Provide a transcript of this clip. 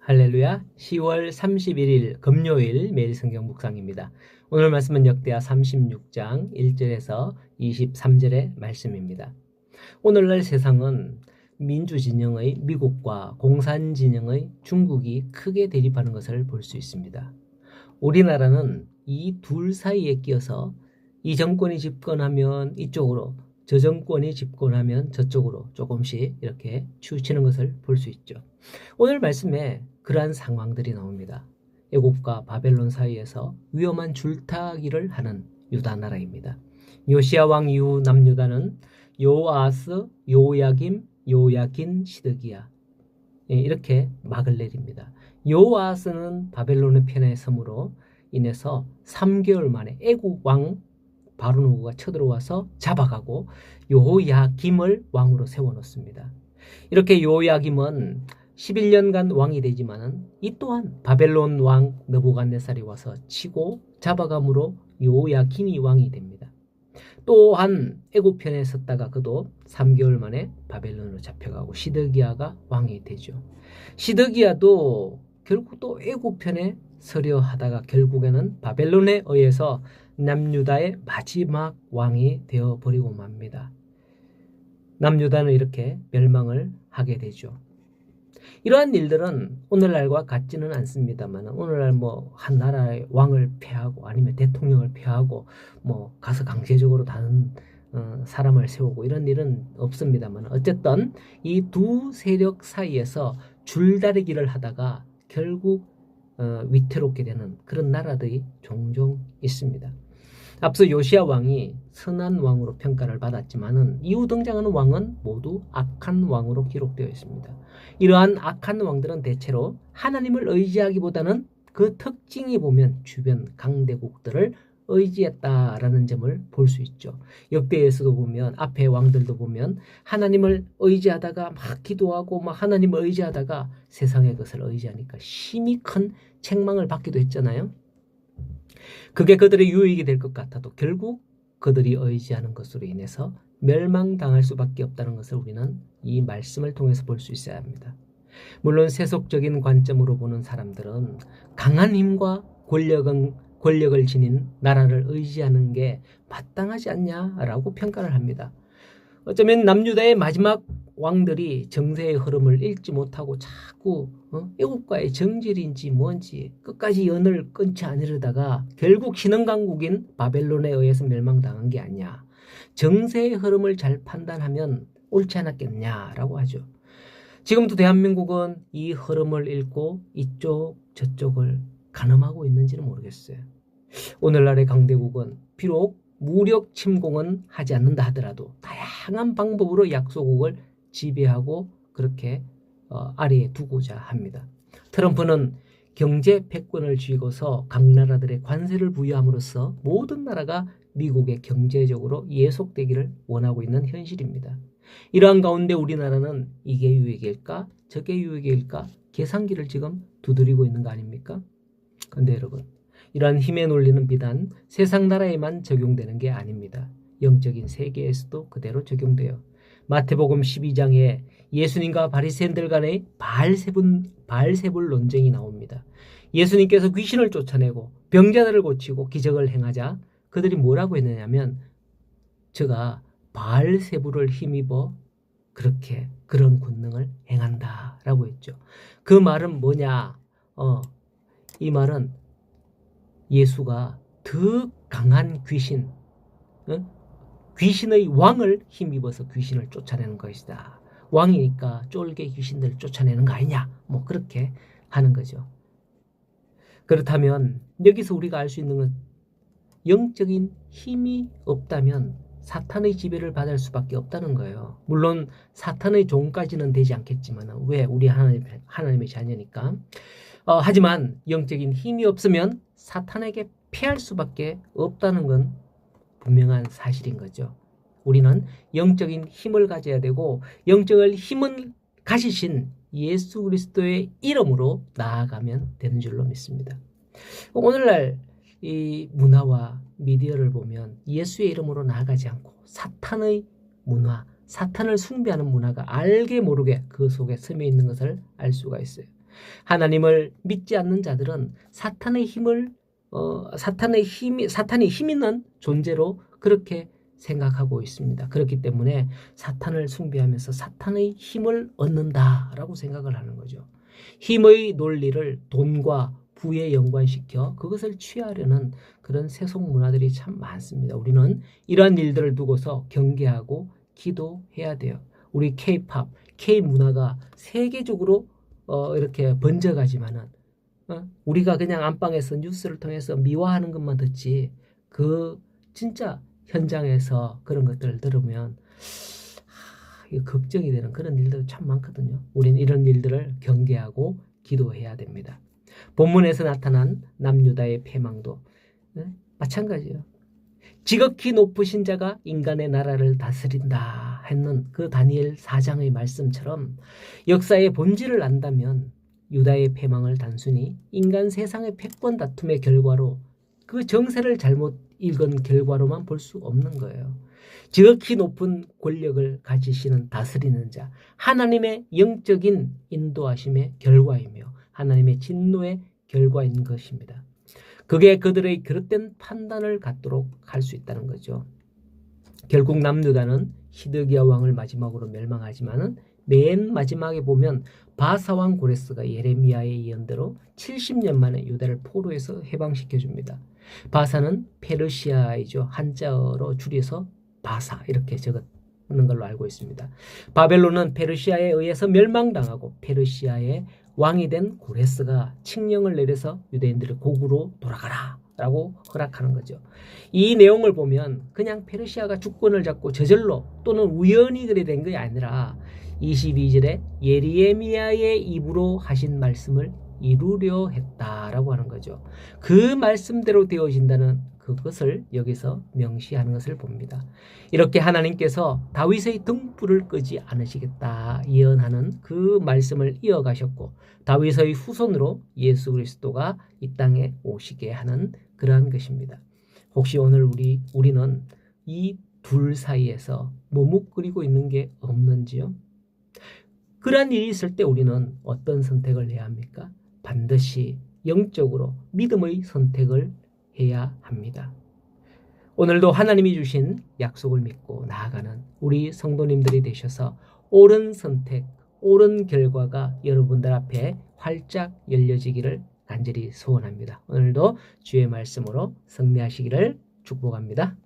할렐루야. 10월 31일 금요일 매일 성경 묵상입니다. 오늘 말씀은 역대하 36장 1절에서 23절의 말씀입니다. 오늘날 세상은 민주진영의 미국과 공산진영의 중국이 크게 대립하는 것을 볼 수 있습니다. 우리나라는 이 둘 사이에 끼어서 이 정권이 집권하면 이쪽으로, 저 정권이 집권하면 저쪽으로 조금씩 이렇게 치우치는 것을 볼 수 있죠. 오늘 말씀에 그러한 상황들이 나옵니다. 애굽과 바벨론 사이에서 위험한 줄타기를 하는 유다 나라입니다. 요시야 왕 이후 남유다는 요아스, 요야김, 요야긴, 시드기야 이렇게 막을 내립니다. 요아스는 바벨론의 편에 섬으로 인해서 3개월 만에 애굽 왕 바로누가 쳐들어와서 잡아가고 요야김을 왕으로 세워놓습니다. 이렇게 요야김은 11년간 왕이 되지만은 이 또한 바벨론 왕 느부갓네살이 와서 치고 잡아감으로 요야김이 왕이 됩니다. 또한 애굽 편에 섰다가 그도 3개월 만에 바벨론으로 잡혀가고 시드기야가 왕이 되죠. 시드기야도 결국 또 애굽 편에 서려 하다가 결국에는 바벨론에 의해서 남유다의 마지막 왕이 되어버리고 맙니다. 남유다는 이렇게 멸망을 하게 되죠. 이러한 일들은 오늘날과 같지는 않습니다만 오늘날 한 나라의 왕을 폐하고 아니면 대통령을 폐하고 가서 강제적으로 다른 사람을 세우고 이런 일은 없습니다만 어쨌든 이 두 세력 사이에서 줄다리기를 하다가 결국 위태롭게 되는 그런 나라들이 종종 있습니다. 앞서 요시야 왕이 선한 왕으로 평가를 받았지만은 이후 등장하는 왕은 모두 악한 왕으로 기록되어 있습니다. 이러한 악한 왕들은 대체로 하나님을 의지하기보다는 그 특징이 보면 주변 강대국들을 의지했다라는 점을 볼 수 있죠. 역대에서도 보면 앞에 왕들도 보면 하나님을 의지하다가 막 기도하고 막 하나님을 의지하다가 세상의 것을 의지하니까 심히 큰 책망을 받기도 했잖아요. 그게 그들의 유익이 될 것 같아도 결국 그들이 의지하는 것으로 인해서 멸망당할 수밖에 없다는 것을 우리는 이 말씀을 통해서 볼 수 있어야 합니다. 물론 세속적인 관점으로 보는 사람들은 강한 힘과 권력을 지닌 나라를 의지하는 게 마땅하지 않냐라고 평가를 합니다. 어쩌면 남유다의 마지막 왕들이 정세의 흐름을 읽지 못하고 자꾸 애국과의 정질인지 뭔지 끝까지 연을 끊지 않으려다가 결국 신흥강국인 바벨론에 의해서 멸망당한 게 아니냐. 정세의 흐름을 잘 판단하면 옳지 않았겠냐라고 하죠. 지금도 대한민국은 이 흐름을 읽고 이쪽 저쪽을 가늠하고 있는지는 모르겠어요. 오늘날의 강대국은 비록 무력 침공은 하지 않는다 하더라도 다양한 방법으로 약소국을 지배하고 그렇게 아래에 두고자 합니다. 트럼프는 경제 패권을 쥐고서 각 나라들의 관세를 부여함으로써 모든 나라가 미국의 경제적으로 예속되기를 원하고 있는 현실입니다. 이러한 가운데 우리나라는 이게 유익일까 저게 유익일까 계산기를 지금 두드리고 있는 거 아닙니까? 그런데 여러분 이러한 힘의 논리는 비단 세상 나라에만 적용되는 게 아닙니다. 영적인 세계에서도 그대로 적용돼요. 마태복음 12장에 예수님과 바리새인들 간의 바알세불 논쟁이 나옵니다. 예수님께서 귀신을 쫓아내고 병자들을 고치고 기적을 행하자 그들이 뭐라고 했느냐면 저가 바알세불을 힘입어 그런 권능을 행한다라고 했죠. 그 말은 뭐냐? 이 말은 예수가 더 강한 귀신, 귀신의 왕을 힘입어서 귀신을 쫓아내는 것이다. 왕이니까 쫄개 귀신들을 쫓아내는 거 아니냐? 그렇게 하는 거죠. 그렇다면 여기서 우리가 알 수 있는 건 영적인 힘이 없다면 사탄의 지배를 받을 수밖에 없다는 거예요. 물론 사탄의 종까지는 되지 않겠지만 왜? 우리 하나님의 자녀니까. 하지만 영적인 힘이 없으면 사탄에게 패할 수밖에 없다는 건 분명한 사실인 거죠. 우리는 영적인 힘을 가져야 되고 영적인 힘을 가지신 예수 그리스도의 이름으로 나아가면 되는 줄로 믿습니다. 오늘날 이 문화와 미디어를 보면 예수의 이름으로 나아가지 않고 사탄의 문화, 사탄을 숭배하는 문화가 알게 모르게 그 속에 스며 있는 것을 알 수가 있어요. 하나님을 믿지 않는 자들은 사탄의 힘 있는 존재로 그렇게 생각하고 있습니다. 그렇기 때문에 사탄을 숭배하면서 사탄의 힘을 얻는다라고 생각을 하는 거죠. 힘의 논리를 돈과 부에 연관시켜 그것을 취하려는 그런 세속 문화들이 참 많습니다. 우리는 이러한 일들을 두고서 경계하고 기도해야 돼요. 우리 K-팝, K-문화가 세계적으로 이렇게 번져가지만은 우리가 그냥 안방에서 뉴스를 통해서 미화하는 것만 듣지 그 진짜 현장에서 그런 것들을 들으면 이거 걱정이 되는 그런 일들 참 많거든요. 우리는 이런 일들을 경계하고 기도해야 됩니다. 본문에서 나타난 남유다의 패망도 마찬가지예요. 지극히 높으신 자가 인간의 나라를 다스린다 했는 그 다니엘 4장의 말씀처럼 역사의 본질을 안다면 유다의 패망을 단순히 인간 세상의 패권 다툼의 결과로 그 정세를 잘못 읽은 결과로만 볼 수 없는 거예요. 지극히 높은 권력을 가지시는 다스리는 자, 하나님의 영적인 인도하심의 결과이며 하나님의 진노의 결과인 것입니다. 그게 그들의 그릇된 판단을 갖도록 할 수 있다는 거죠. 결국 남유다는 시드기야 왕을 마지막으로 멸망하지만은 맨 마지막에 보면 바사 왕 고레스가 예레미야의 예언대로 70년 만에 유다를 포로에서 해방시켜 줍니다. 바사는 페르시아이죠. 한자어로 줄여서 바사 이렇게 적는 걸로 알고 있습니다. 바벨론은 페르시아에 의해서 멸망당하고 페르시아의 왕이 된 고레스가 칙령을 내려서 유대인들을 고국으로 돌아가라 라고 허락하는 거죠. 이 내용을 보면 그냥 페르시아가 주권을 잡고 저절로 또는 우연히 그래 된 것이 아니라 22절에 예레미야의 입으로 하신 말씀을 이루려 했다라고 하는 거죠. 그 말씀대로 되어진다는 그것을 여기서 명시하는 것을 봅니다. 이렇게 하나님께서 다윗의 등불을 끄지 않으시겠다 예언하는 그 말씀을 이어가셨고 다윗의 후손으로 예수 그리스도가 이 땅에 오시게 하는 그러한 것입니다. 혹시 오늘 우리는 이 둘 사이에서 머뭇거리고 있는 게 없는지요? 그러한 일이 있을 때 우리는 어떤 선택을 해야 합니까? 반드시 영적으로 믿음의 선택을 해야 합니다. 오늘도 하나님이 주신 약속을 믿고 나아가는 우리 성도님들이 되셔서 옳은 선택, 옳은 결과가 여러분들 앞에 활짝 열려지기를 간절히 소원합니다. 오늘도 주의 말씀으로 승리하시기를 축복합니다.